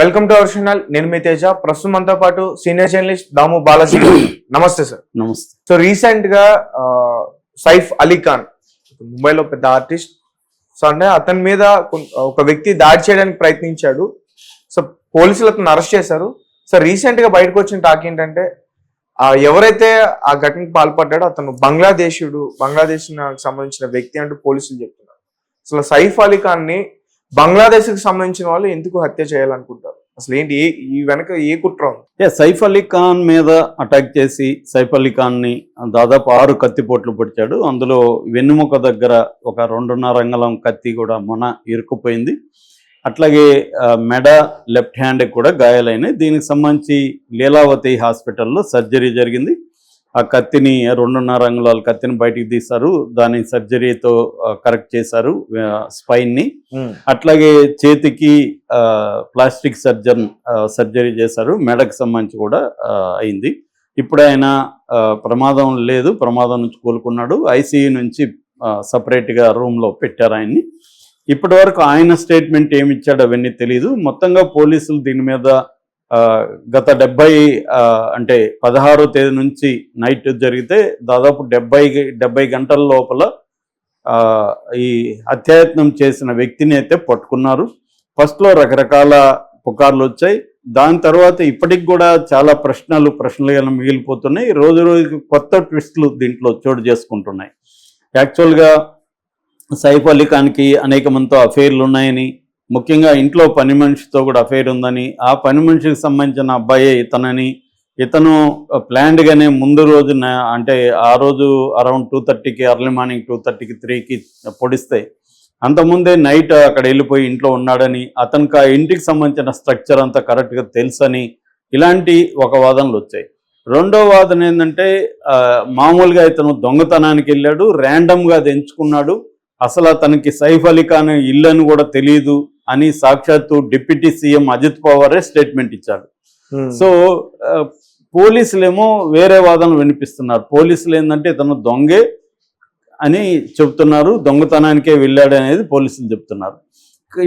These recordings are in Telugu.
Welcome to our channel. నేను మీ తేజ. ప్రస్తుతం మనతో పాటు సీనియర్ జర్నలిస్ట్ దాము బాలాజీ. నమస్తే సార్. నమస్తే. సో రీసెంట్ గా సైఫ్ అలీ ఖాన్ ముంబైలో పెద్ద ఆర్టిస్ట్. సో అంటే అతని మీద ఒక వ్యక్తి దాడి చేయడానికి ప్రయత్నించాడు. సో పోలీసులు అతను అరెస్ట్ చేశారు. సో రీసెంట్ గా బయటకు వచ్చిన టాక్ ఏంటంటే ఎవరైతే ఆ ఘటనకు పాల్పడ్డాడో అతను బంగ్లాదేశ్ సంబంధించిన వ్యక్తి అంటూ పోలీసులు చెప్తున్నారు. అసలు సైఫ్ అలీ ఖాన్ ని బంగ్లాదేశ్ కి సంబంధించిన వాళ్ళు ఎందుకు హత్య చేయాలనుకుంటారు? అసలు ఏంటి ఈ వెనక ఏ కుట్ర ఉంది? సైఫ్ అలీ ఖాన్ మీద అటాక్ చేసి సైఫ్ అలీ ఖాన్ ని దాదాపు 6 కత్తిపోట్లు పొడిచాడు. అందులో వెన్నుముక దగ్గర ఒక 2.5 అంగుళం కత్తి కూడా మొన ఇరుక్కుపోయింది. అట్లాగే మెడ, లెఫ్ట్ హ్యాండ్ కూడా గాయాలైనాయి. దీనికి సంబంధించి లీలావతి హాస్పిటల్లో సర్జరీ జరిగింది. ఆ కత్తిని 2.5 అంగుళాల కత్తిని బయటికి తీశారు. దాని సర్జరీతో కరెక్ట్ చేశారు స్పైన్ ని. అట్లాగే చేతికి ప్లాస్టిక్ సర్జరీ చేశారు. మెడకు సంబంధించి కూడా అయింది. ఇప్పుడు ఆయన ప్రమాదం లేదు, ప్రమాదం నుంచి కోలుకున్నాడు. ఐసీయూ నుంచి సపరేట్గా రూమ్లో పెట్టారు ఆయన్ని. ఇప్పటి వరకు ఆయన స్టేట్మెంట్ ఏమి ఇచ్చాడు అవన్నీ తెలీదు. మొత్తంగా పోలీసులు దీని మీద గత 16వ తేదీ నుంచి నైట్ జరిగితే దాదాపు 70 గంటల లోపల ఈ హత్యాయత్నం చేసిన వ్యక్తిని అయితే పట్టుకున్నారు. ఫస్ట్లో రకరకాల పుకార్లు వచ్చాయి. దాని తర్వాత ఇప్పటికి కూడా చాలా ప్రశ్నలుగా మిగిలిపోతున్నాయి. రోజు రోజుకి కొత్త ట్విస్టులు దీంట్లో చోటు చేసుకుంటున్నాయి. యాక్చువల్గా సైఫ్ అలీ ఖాన్కి అనేక మందితో అఫైర్లు ఉన్నాయని, ముఖ్యంగా ఇంట్లో పని మనిషితో కూడా అఫైర్ ఉందని, ఆ పని మనిషికి సంబంధించిన అబ్బాయే ఇతను ప్లాన్డ్గానే ముందు రోజున అంటే ఆ రోజు అరౌండ్ 2:30కి ఎర్లీ మార్నింగ్ 2:30కి 3కి పొడిస్తే అంతకుముందే నైట్ అక్కడ వెళ్ళిపోయి ఇంట్లో ఉన్నాడని, అతనికి ఆ ఇంటికి సంబంధించిన స్ట్రక్చర్ అంతా కరెక్ట్గా తెలుసని, ఇలాంటి ఒక వాదనలు వచ్చాయి. రెండో వాదన ఏంటంటే మామూలుగా ఇతను దొంగతనానికి వెళ్ళాడు, ర్యాండమ్గా అది ఎంచుకున్నాడు, అసలు అతనికి సైఫ్ అలీ ఖాన్ ఇల్లు అని కూడా తెలియదు అని సాక్షాత్తు డిప్యూటీ సీఎం అజిత్ పవారే స్టేట్మెంట్ ఇచ్చాడు. సో పోలీసులేమో వేరే వాదనలు వినిపిస్తున్నారు. పోలీసులు ఏంటంటే ఇతను దొంగే అని చెప్తున్నారు, దొంగతనానికే వెళ్ళాడు అనేది పోలీసులు చెప్తున్నారు.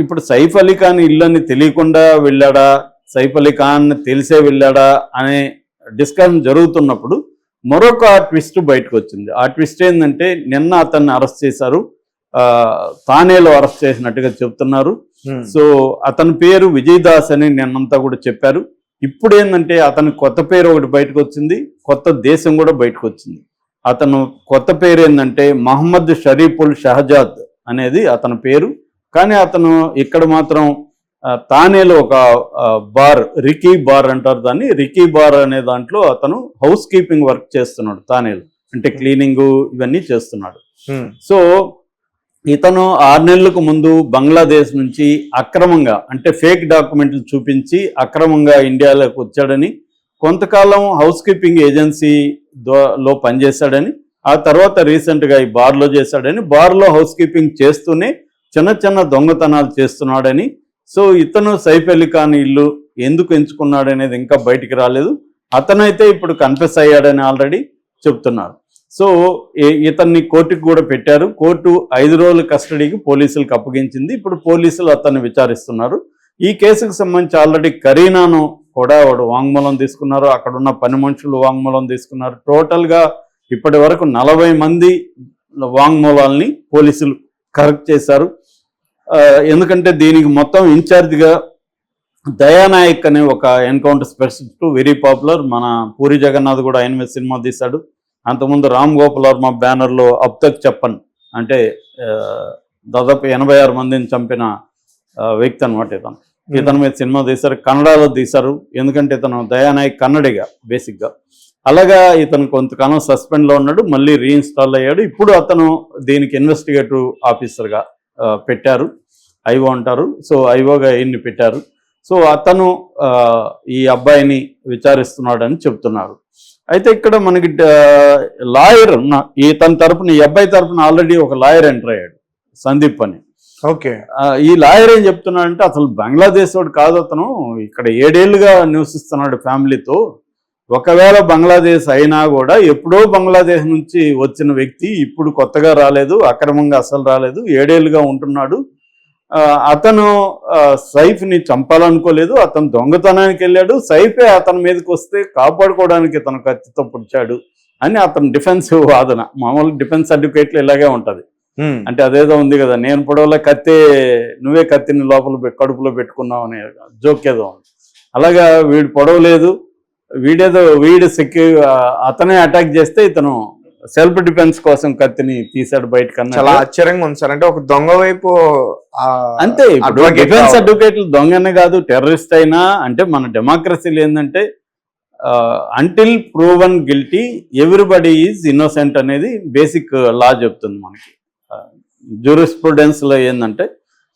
ఇప్పుడు సైఫ్ అలీ ఖాన్ ఇల్లు అని తెలియకుండా వెళ్ళాడా, సైఫ్ అలీ ఖాన్ తెలిసే వెళ్ళాడా అనే డిస్కషన్ జరుగుతున్నప్పుడు మరొక ట్విస్ట్ బయటకు వచ్చింది. ఆ ట్విస్ట్ ఏంటంటే నిన్న అతన్ని అరెస్ట్ చేశారు, తానేలో అరెస్ట్ చేసినట్టుగా చెప్తున్నారు. సో అతని పేరు విజయ్ దాస్ అని నిన్నంతా కూడా చెప్పారు. ఇప్పుడు ఏంటంటే అతని కొత్త పేరు ఒకటి బయటకు వచ్చింది, కొత్త దేశం కూడా బయటకు వచ్చింది. అతను కొత్త పేరు ఏంటంటే మహమ్మద్ షరీఫుల్ షహజాద్ అనేది అతని పేరు. కానీ అతను ఇక్కడ మాత్రం తానేలో ఒక బార్, రికీ బార్ అంటారు దాన్ని, రికీ బార్ అనే దాంట్లో అతను హౌస్ కీపింగ్ వర్క్ చేస్తున్నాడు. తానేలో అంటే క్లీనింగ్ ఇవన్నీ చేస్తున్నాడు. సో ఇతను 6 నెలలకు ముందు బంగ్లాదేశ్ నుంచి అక్రమంగా అంటే ఫేక్ డాక్యుమెంట్లు చూపించి అక్రమంగా ఇండియాలోకి వచ్చాడని, కొంతకాలం హౌస్ కీపింగ్ ఏజెన్సీలో పనిచేశాడని, ఆ తర్వాత రీసెంట్గా ఈ బార్లో చేశాడని, బార్లో హౌస్ కీపింగ్ చేస్తూనే చిన్న దొంగతనాలు చేస్తున్నాడని. సో ఇతను సైఫ్ అలీ ఖాన్ ఇల్లు ఎందుకు ఎంచుకున్నాడనేది ఇంకా బయటికి రాలేదు. అతనైతే ఇప్పుడు కన్ఫెస్ అయ్యాడని ఆల్రెడీ చెప్తున్నారు. సో ఇతన్ని కోర్టుకు కూడా పెట్టారు. కోర్టు 5 రోజుల కస్టడీకి పోలీసులకు అప్పగించింది. ఇప్పుడు పోలీసులు అతన్ని విచారిస్తున్నారు. ఈ కేసుకు సంబంధించి ఆల్రెడీ కరీనాను కూడా వాడు వాంగ్మూలం తీసుకున్నారు, అక్కడున్న పని మనుషులు వాంగ్మూలం తీసుకున్నారు. టోటల్గా ఇప్పటి వరకు 40 మంది వాంగ్మూలాల్ని పోలీసులు కరెక్ట్ చేశారు. ఎందుకంటే దీనికి మొత్తం ఇన్ఛార్జిగా దయానాయక్ అనే ఒక ఎన్కౌంటర్ స్పెషలిస్ట్, వెరీ పాపులర్. మన పూరి జగన్నాథ్ కూడా ఆయన మీద సినిమా తీశాడు. అంతకుముందు రామ్ గోపాల్ వర్మ బ్యానర్లో అబ్ తక్ చెప్పన్ అంటే దాదాపు 86 మందిని చంపిన వ్యక్తి అనమాట ఇతని మీద సినిమా తీశారు. కన్నడలో తీశారు, ఎందుకంటే ఇతను దయానాయక్ కన్నడిగా బేసిక్గా. అలాగా ఇతను కొంతకాలం సస్పెండ్లో ఉన్నాడు, మళ్ళీ రీఇన్స్టాల్ అయ్యాడు. ఇప్పుడు అతను దీనికి ఇన్వెస్టిగేటివ్ ఆఫీసర్గా పెట్టారు, ఐఓ అంటారు. సో ఐఓగా ఈయన్ని పెట్టారు. సో అతను ఈ అబ్బాయిని విచారిస్తున్నాడని చెప్తున్నారు. అయితే ఇక్కడ మనకి లాయర్ తన తరపున, ఈ అబ్బాయి తరపున ఆల్రెడీ ఒక లాయర్ ఎంటర్ అయ్యాడు, సందీప్ అని. ఓకే. ఈ లాయర్ ఏం చెప్తున్నాడంటే అసలు బంగ్లాదేశ్ వాడు కాదు, అతను ఇక్కడ 7 ఏళ్లుగా నివసిస్తున్నాడు ఫ్యామిలీతో. ఒకవేళ బంగ్లాదేశ్ అయినా కూడా ఎప్పుడో బంగ్లాదేశ్ నుంచి వచ్చిన వ్యక్తి, ఇప్పుడు కొత్తగా రాలేదు, అక్రమంగా అసలు రాలేదు, 7 ఏళ్లుగా ఉంటున్నాడు. అతను సైఫ్ని చంపాలనుకోలేదు, అతను దొంగతనానికి వెళ్ళాడు, సైఫే అతని మీదకి వస్తే కాపాడుకోవడానికి ఇతను కత్తితో పుడిచాడు అని అతను డిఫెన్స్ వాదన. మామూలు డిఫెన్స్ అడ్వకేట్లు ఇలాగే ఉంటది. అంటే అదేదో ఉంది కదా, నేను పొడవలో కత్తి నువ్వే కత్తిని లోపల కడుపులో పెట్టుకున్నావు అనే జోక్ ఏదో ఉంది. అలాగా వీడు పొడవలేదు, వీడు అతనే అటాక్ చేస్తే ఇతను సెల్ఫ్ డిఫెన్స్ కోసం కత్తిని తీసాడు బయటకన్నా. చాలా ఆశ్చర్యంగా ఉంది సార్. అంటే ఒక దొంగ వైపు అంతే. డిఫెన్స్ అడ్వకేట్లు దొంగనే కాదు, టెర్రరిస్ట్ అయినా. అంటే మన డెమోక్రసీలు ఏంటంటే until proven guilty everybody is innocent అనేది బేసిక్ లా చెప్తుంది మనకి. జ్యూరిస్ప్రుడెన్స్ లో ఏంటంటే,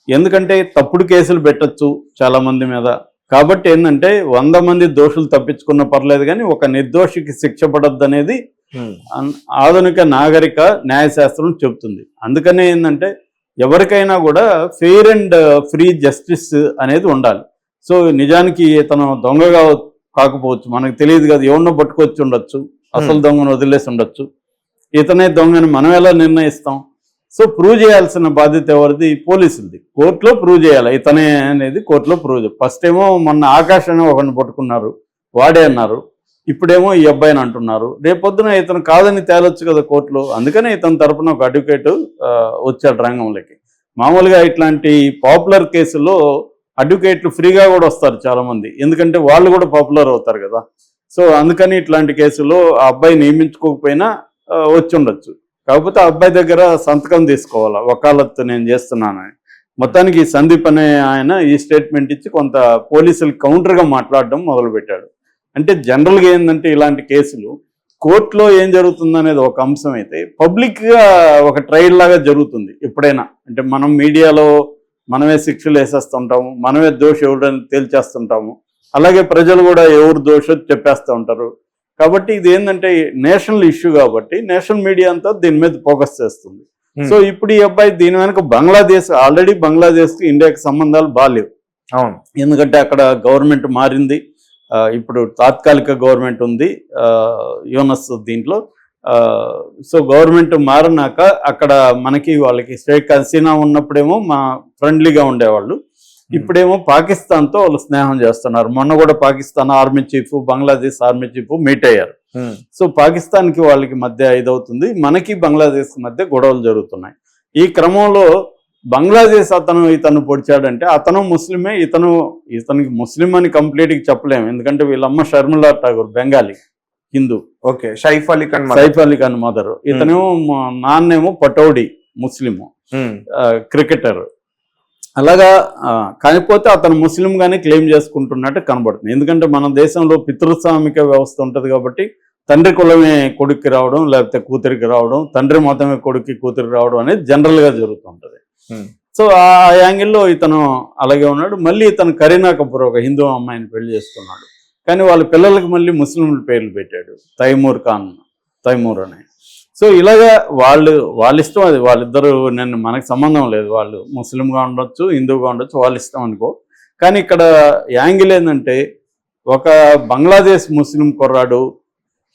ఎందుకంటే తప్పుడు కేసులు పెట్టచ్చు చాలా మంది మీద, కాబట్టి ఏంటంటే 100 మంది దోషులు తప్పించుకున్న పర్లేదు కానీ ఒక నిర్దోషికి శిక్ష పడద్దు అనేది ఆధునిక నాగరిక న్యాయశాస్త్రం చెబుతుంది. అందుకనే ఏంటంటే ఎవరికైనా కూడా ఫెయిర్ అండ్ ఫ్రీ జస్టిస్ అనేది ఉండాలి. సో నిజానికి ఇతను దొంగగా కాకపోవచ్చు, మనకు తెలియదు కదా, ఎవరినో పట్టుకొచ్చి ఉండొచ్చు, అసలు దొంగను వదిలేసి ఉండొచ్చు. ఇతనే దొంగని మనం ఎలా నిర్ణయిస్తాం? సో ప్రూవ్ చేయాల్సిన బాధ్యత ఎవరిది? పోలీసులది. కోర్టులో ప్రూవ్ చేయాలి ఇతనే అనేది, కోర్టులో ప్రూవ్. ఫస్ట్ ఏమో మొన్న ఆకాశాన్ని ఒకరిని పట్టుకున్నారు, వాడే అన్నారు. ఇప్పుడేమో ఈ అబ్బాయిని అంటున్నారు. రేపొద్దున ఇతను కాదని తేలొచ్చు కదా కోర్టులో. అందుకనే ఇతని తరపున ఒక అడ్వకేట్ వచ్చాడు రంగంలోకి. మామూలుగా ఇట్లాంటి పాపులర్ కేసుల్లో అడ్వకేట్లు ఫ్రీగా కూడా వస్తారు చాలా మంది, ఎందుకంటే వాళ్ళు కూడా పాపులర్ అవుతారు కదా. సో అందుకని ఇట్లాంటి కేసులో ఆ అబ్బాయి నియమించుకోకపోయినా వచ్చి ఉండొచ్చు. కాకపోతే ఆ అబ్బాయి దగ్గర సంతకం తీసుకోవాలా, వకాలత్తు నేను చేస్తున్నానని. మొత్తానికి సందీప్ అనే ఆయన ఈ స్టేట్మెంట్ ఇచ్చి కొంత పోలీసులు కౌంటర్గా మాట్లాడడం మొదలుపెట్టాడు. అంటే జనరల్గా ఏంటంటే ఇలాంటి కేసులు కోర్టులో ఏం జరుగుతుంది అనేది ఒక అంశం అయితే, పబ్లిక్గా ఒక ట్రయల్ లాగా జరుగుతుంది ఎప్పుడైనా. అంటే మనం మీడియాలో మనమే శిక్షలు వేసేస్తుంటాము, మనమే దోషి ఎవడని తేల్చేస్తుంటాము. అలాగే ప్రజలు కూడా ఎవరు దోషో చెప్పేస్తూ ఉంటారు. కాబట్టి ఇది ఏంటంటే నేషనల్ ఇష్యూ కాబట్టి నేషనల్ మీడియా అంతా దీని మీద ఫోకస్ చేస్తుంది. సో ఇప్పుడు ఈ అబ్బాయి దీని వెనక ఆల్రెడీ బంగ్లాదేశ్కి ఇండియాకి సంబంధాలు బాగాలేవు. అవును, ఎందుకంటే అక్కడ గవర్నమెంట్ మారింది. ఇప్పుడు తాత్కాలిక గవర్నమెంట్ ఉంది యూనస్ దీంట్లో. సో గవర్నమెంట్ మారినాక అక్కడ మనకి వాళ్ళకి షేక్ హసీనా ఉన్నప్పుడేమో మా ఫ్రెండ్లీగా ఉండేవాళ్ళు, ఇప్పుడేమో పాకిస్తాన్తో వాళ్ళు స్నేహం చేస్తున్నారు. మొన్న కూడా Pakistan army chief, Bangladesh army chief meet అయ్యారు. సో పాకిస్తాన్కి వాళ్ళకి మధ్య ఇదవుతుంది, మనకి బంగ్లాదేశ్కి మధ్య గొడవలు జరుగుతున్నాయి. ఈ క్రమంలో బంగ్లాదేశ్ ఇతను పొడిచాడంటే అతను ముస్లిమే, ఇతనికి ముస్లిం అని కంప్లీట్గా చెప్పలేము, ఎందుకంటే వీళ్ళమ్మ షర్మిలా ఠాగూర్ బెంగాలీ హిందూ. Okay, Saif Ali Khan mother. ఇతనేమో నాన్నేమో పటౌడి ముస్లిము, క్రికెటర్. అలాగా కాకపోతే అతను ముస్లింగానే క్లెయిమ్ చేసుకుంటున్నట్టు కనబడుతుంది. ఎందుకంటే మన దేశంలో పితృస్వామిక వ్యవస్థ ఉంటుంది కాబట్టి తండ్రి కులమే కొడుక్కి రావడం, లేకపోతే కూతురికి రావడం, తండ్రి మతమే కొడుక్కి కూతురికి రావడం అనేది జనరల్గా జరుగుతుంటుంది. సో ఆ యాంగిల్లో ఇతను అలాగే ఉన్నాడు. మళ్ళీ ఇతను కరీనా కపూర్ ఒక హిందూ అమ్మాయిని పెళ్లి చేసుకున్నాడు, కానీ వాళ్ళ పిల్లలకి మళ్ళీ ముస్లింల పేర్లు పెట్టాడు, తైమూర్ అని. సో ఇలాగా వాళ్ళ ఇష్టం, అది వాళ్ళిద్దరూ మనకు సంబంధం లేదు. వాళ్ళు ముస్లింగా ఉండొచ్చు, హిందూగా ఉండొచ్చు, వాళ్ళ ఇష్టం అనుకో. కానీ ఇక్కడ యాంగిల్ ఏంటంటే ఒక బంగ్లాదేశ్ ముస్లిం కుర్రాడు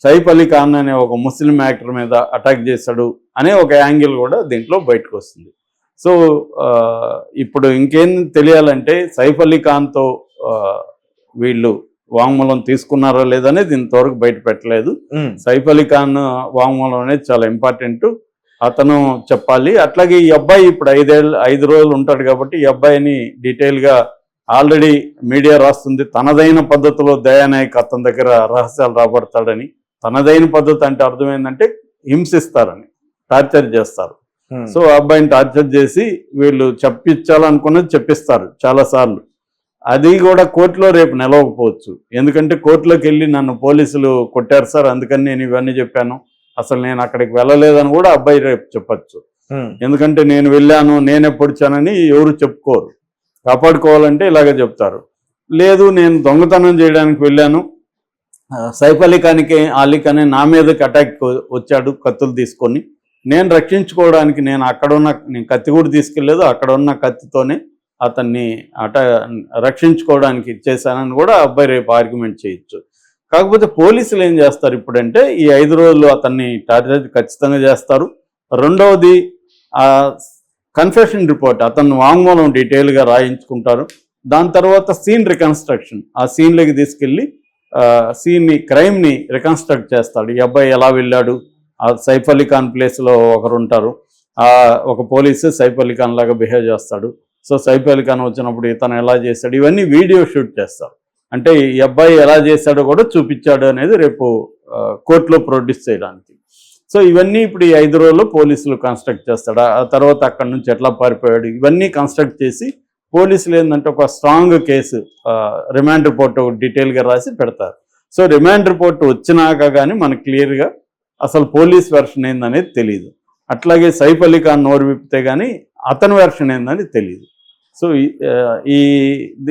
సైఫ్ అలీ ఖాన్ అనే ఒక ముస్లిం యాక్టర్ మీద అటాక్ చేశాడు అనే ఒక యాంగిల్ కూడా దీంట్లో బయటకు వస్తుంది. సో ఇప్పుడు ఇంకేం తెలియాలంటే సైఫ్ అలీ ఖాన్తో వీళ్ళు వాంగ్మూలం తీసుకున్నారో లేదనేది ఇంతవరకు బయట పెట్టలేదు. సైఫ్ అలీ ఖాన్ వాంగ్మూలం అనేది చాలా ఇంపార్టెంట్, అతను చెప్పాలి. అట్లాగే ఈ అబ్బాయి ఇప్పుడు 5 రోజులు ఉంటాడు కాబట్టి ఈ అబ్బాయిని డీటెయిల్గా ఆల్రెడీ మీడియా రాస్తుంది. తనదైన పద్ధతిలో దయానాయక్ అతని దగ్గర రహస్యాలు రాబడతాడని. తనదైన పద్ధతి అంటే అర్థం ఏంటంటే హింసిస్తారని, టార్చర్ చేస్తారు. సో ఆ అబ్బాయిని టార్చర్ చేసి వీళ్ళు చెప్పించాలనుకున్నది చెప్పిస్తారు చాలాసార్లు. అది కూడా కోర్టులో రేపు నిలవకపోవచ్చు, ఎందుకంటే కోర్టులోకి వెళ్ళి నన్ను పోలీసులు కొట్టారు సార్, అందుకని నేను ఇవన్నీ చెప్పాను, అసలు నేను అక్కడికి వెళ్ళలేదని కూడా అబ్బాయి రేపు చెప్పచ్చు. ఎందుకంటే నేను వెళ్ళాను, నేనే పొడిచానని ఎవరు చెప్పుకోరు. కాపాడుకోవాలంటే ఇలాగే చెప్తారు. లేదు, నేను దొంగతనం చేయడానికి వెళ్ళాను, సైఫ్ అలీ ఖాన్ నా మీదకి అటాక్ వచ్చాడు కత్తులు తీసుకొని, నేను రక్షించుకోవడానికి నేను కత్తి కూడా తీసుకెళ్ళలేదు, అక్కడ ఉన్న కత్తితోనే అతన్ని రక్షించుకోవడానికి ఇచ్చేసానని కూడా అబ్బాయి రేపు ఆర్గ్యుమెంట్ చేయొచ్చు. కాకపోతే పోలీసులు ఏం చేస్తారు ఇప్పుడంటే ఈ 5 రోజులు అతన్ని టార్చర్ ఖచ్చితంగా చేస్తారు. రెండవది కన్ఫెషన్ రిపోర్ట్ అతను వాంగ్మూలం డీటెయిల్గా రాయించుకుంటారు. దాని తర్వాత సీన్ రికన్స్ట్రక్షన్, ఆ సీన్లోకి తీసుకెళ్ళి సీన్ని క్రైమ్ని రికన్స్ట్రక్ట్ చేస్తాడు. ఈ అబ్బాయి ఎలా వెళ్ళాడు, ఆ సైఫ్ అలీ ఖాన్ ప్లేస్లో ఒకరు ఉంటారు, ఒక పోలీసు సైఫ్ అలీ ఖాన్ లాగా బిహేవ్ చేస్తాడు. సో సైఫ్ అలీ ఖాన్ వచ్చినప్పుడు ఇతను ఎలా చేశాడు, ఇవన్నీ వీడియో షూట్ చేస్తారు. అంటే ఈ అబ్బాయి ఎలా చేశాడో కూడా చూపించాడు అనేది రేపు కోర్టులో ప్రొడ్యూస్ చేయడానికి. సో ఇవన్నీ ఇప్పుడు ఈ 5 రోజుల్లో పోలీసులు కన్స్ట్రక్ట్ చేస్తాడు. ఆ తర్వాత అక్కడి నుంచి ఎట్లా పారిపోయాడు, ఇవన్నీ కన్స్ట్రక్ట్ చేసి పోలీసులు ఏంటంటే ఒక స్ట్రాంగ్ కేసు రిమాండ్ రిపోర్ట్ డీటెయిల్గా రాసి పెడతారు. సో రిమాండ్ రిపోర్ట్ వచ్చినాక కానీ మనకు క్లియర్గా అసలు పోలీస్ వెర్షన్ ఏందనేది తెలియదు. అట్లాగే సైఫ్ అలీ ఖాన్ నోరు విప్పితే కానీ అతని వెర్షన్ ఏందని తెలియదు. సో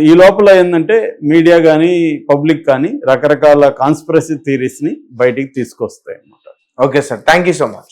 ఈ లోపల ఏంటంటే మీడియా కానీ పబ్లిక్ కానీ రకరకాల కాన్స్పిరసీ థియరీస్ని బయటికి తీసుకొస్తాయి అన్నమాట. Okay sir, thank you so much.